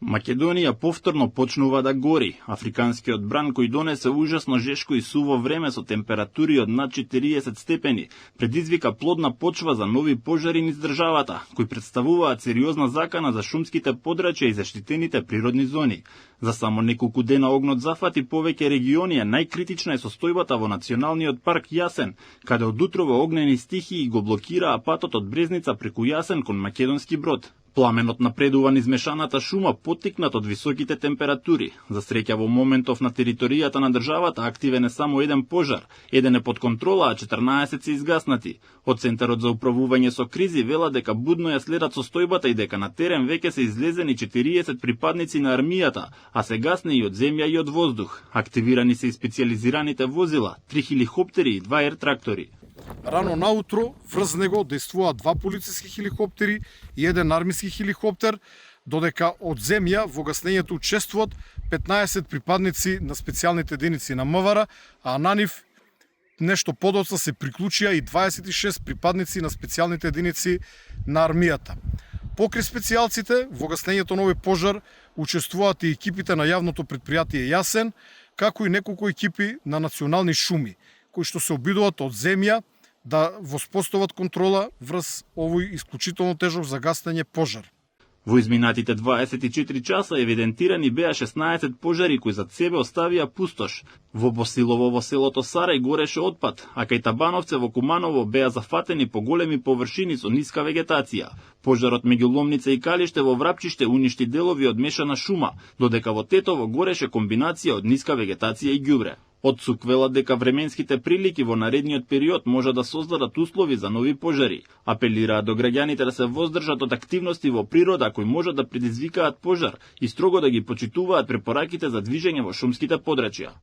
Македонија повторно почнува да гори. Африканскиот бран кој донесе ужасно жешко и суво време со температури од над 40 степени, предизвика плодна почва за нови пожари низ државата, кои представуваат сериозна закана за шумските подрачја и заштитените природни зони. За само неколку дена огнот зафати повеќе региони, најкритична е состојбата во Националниот парк Јасен, каде од утрово огнени стихии го блокираа патот од Брезница преку Јасен кон Македонски Брод. Пламенот напредува низ мешаната шума поттикнат од високите температури. За среќа во моментов на територијата на државата активен е само еден пожар, еден е под контрола, а 14 се изгаснати. Од Центарот за управување со кризи вела дека будно ја следат состојбата и дека на терен веќе се излезени 40 припадници на армијата, а се гасне и од земја и од воздух. Активирани се и специјализираните возила, 3 хеликоптери и 2 ертрактори. Рано наутро врз него действуваат 2 полициски хеликоптери и 1 армиски хеликоптер, додека од земја во гаснењето учествуваат 15 припадници на специјалните единици на МВР, а на нив нешто подоцна се приклучија и 26 припадници на специјалните единици на армијата. Покрај специјалците, во гаснењето на овој пожар учествуваат и екипите на јавното претпријатие Јасен, како и неколку екипи на национални шуми, кои што се обидуваат од земја да воспостават контрола врз овој исклучително тежок за гаснење пожар. Во изминатите 24 часа евидентирани беа 16 пожари кои зад себе оставија пустош. Во Босилово во селото Сарај гореше отпад, а кај Табановце во Куманово беа зафатени по големи површини со ниска вегетација. Пожарот меѓу Ломница и Калиште во Врапчиште уништи делови од мешана шума, додека во Тетово гореше комбинација од ниска вегетација и ѓубре. Од СУК велат дека временските прилики во наредниот период може да создадат услови за нови пожари. Апелираат до граѓаните да се воздржат од активности во природа кои може да предизвикаат пожар и строго да ги почитуваат препораките за движење во шумските подрачја.